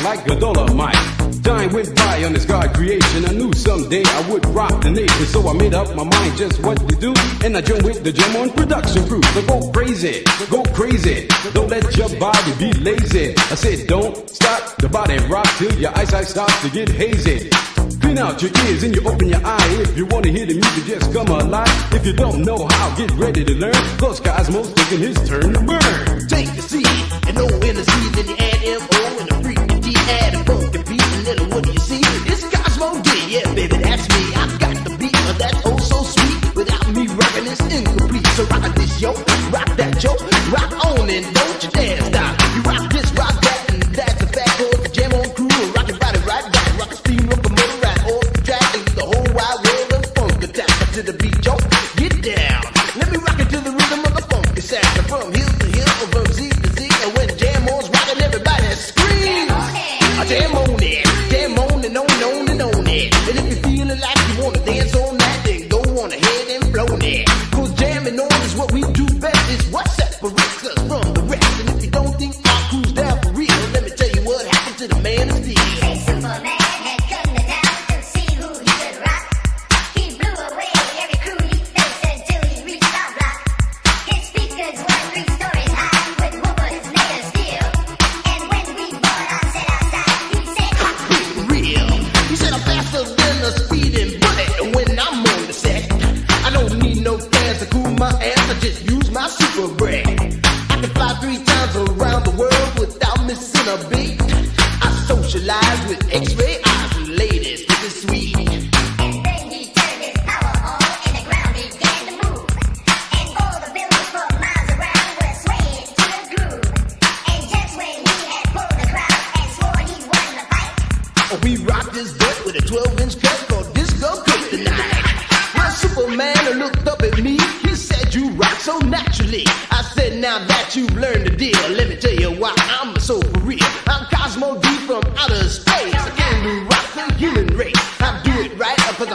Like a Dolomite. Time went by on this God creation. I knew someday I would rock the nation, so I made up my mind just what to do. And I joined with the Jam On production crew. So go crazy, don't let your body be lazy. I said don't stop the body rock till your eyesight starts to get hazy. Clean out your ears and you open your eye. If you wanna hear the music, just come alive. If you don't know how, get ready to learn. Cause Cosmo's taking his turn to burn. Take the C and O in the C, then you add M-O and the freaky D, add a funky beat, and then what do you see? It's Cosmo D, yeah baby, that's me. I've got the beat, but that's oh so sweet. Without me rocking, it's incomplete. So rock this yo, rock that yo, rock on and don't you dare stop. You rock this, rock that, and that's a fact. Cause the Jam On crew will rock your body right back. Rock a steam, rock a motor right off the track, and the whole wide world of funk attack. To the beat, yo, get down. Let me rock it to the rhythm of the funky sound. From hill to hill, from Z to Z, and when Jam On's rocking, everybody scream. Jam on it, jam on and on and on it. And if you're feeling like you wanna dance on that, then go on ahead and blow it. Cause jamming on is what we do best. It's what separates us from the rest. And if you don't think our crew's down for real, let me tell you what happened to the man of steel. Hey, Superman had cut me down to see who he could rock. He blew away every crew he faced until he reached our block. His speakers were 3 stories high with woofers made of steel. And when we bought our set outside, he said, Real. He said I'm faster than a speeding bullet. And when I'm on the set, I don't need no fans to cool my ass. I just use my super break. I can fly 3 times around the world without missing a beat. I socialize with X-ray eyes and ladies, this is sweet. and then he turned his power on and the ground began to move. And all the buildings for miles around were swaying to the groove. And just when he had pulled the crowd and swore he won the fight, We rock this dirt with a 12-inch cut called Disco Kryptonite. My Superman looked up at me. He said, you rock so naturally. I said, now that you've learned the deal, let me tell you why I'm so for real. I'm Cosmo D from outer space. I came to rock the human race. I do it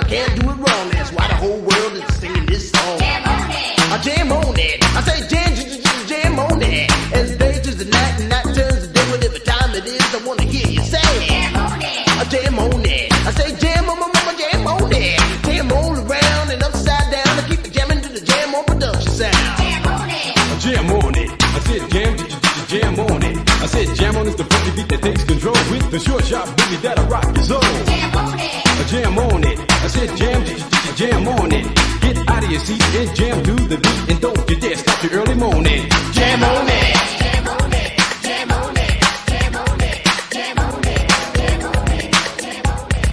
can't do it wrong. That's why the whole world is singing this song. Jam on it. I jam on it. I say jam on it. As day turns to night and night turns to day, whatever time it is, I wanna hear you say Jam on it. I jam on it. I say jam on my mama, jam on it. Jam all around and upside down. I keep jamming to the jam on production sound. Jam on it. Jam on it. I said jam, jam on it. I said jam on is the funky beat that takes control with the short sharp boogie that'll rock your soul. Jam on it. Jam on it. I said jam, jam on it. Get out of your seat and jam to the beat and don't you dare stop your early morning. Jam on it. Jam on it. Jam on it. Jam on it. Jam on it. Jam on it. Jam on it.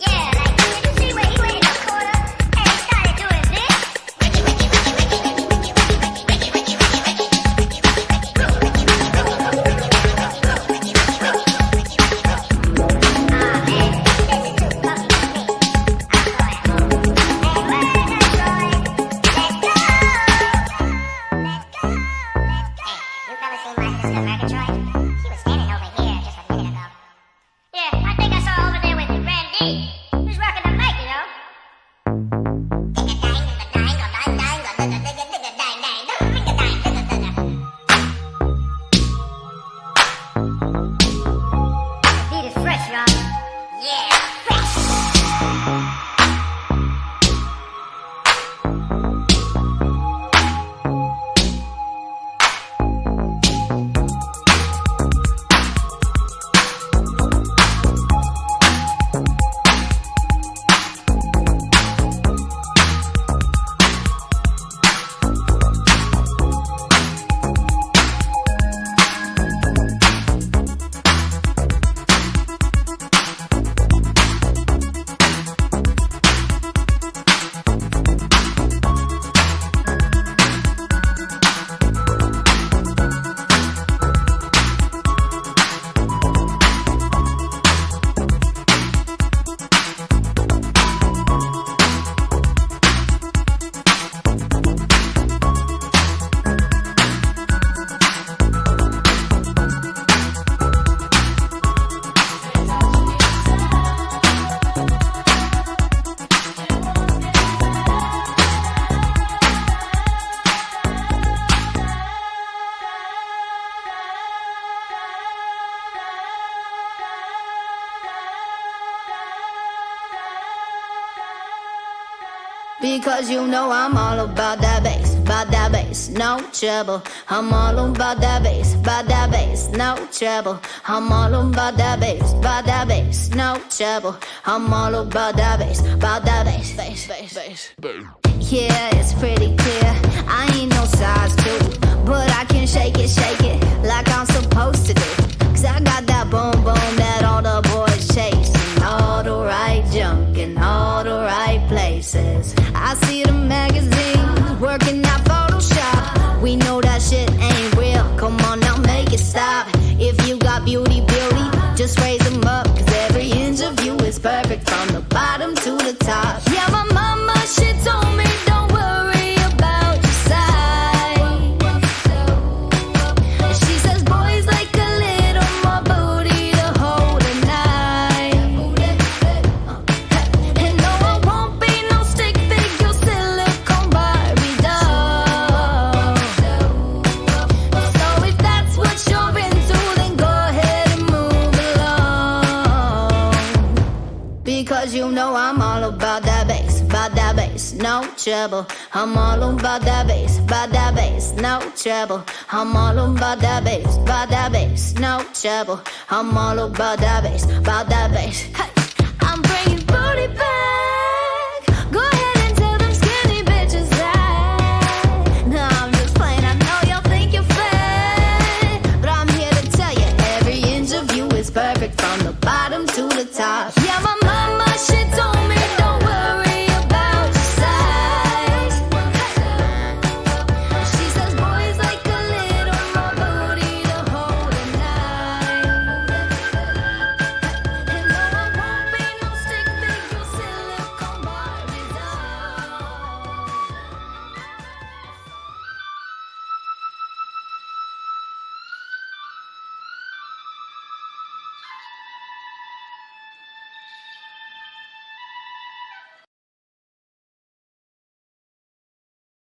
Yeah, like, did you see where he went in the corner and he started doing this? Yeah, I think I saw over there with Randy. Who's rocking the mic, you know? The beat is fresh, Rob. Yeah, fresh. Because you know I'm all about that bass, no trouble. I'm all about that bass, no trouble. I'm all about that bass, no trouble. I'm all about that bass, bass. Yeah, it's pretty clear. I ain't no size 2, but I can shake it like I'm supposed to do. 'Cause I got that boom boom that all the boys chasing, all the right junk in all the right places. I see the magazines working out Photoshop. We know that shit ain't real. Come on now, make it stop. If you got beauty, just raise them up. 'Cause every inch of you is perfect from the bottom to the top. Yeah, my mama, she told me don't worry about your size. She says boys like a little more booty to hold at night. And no, I won't be no stick figure silicone Barbie doll. So if that's what you're into, then go ahead and move along. Because you know I'm all about that bass, no trouble. I'm all about that bass, no trouble. I'm all about that bass, no trouble. I'm all about that bass, Hey.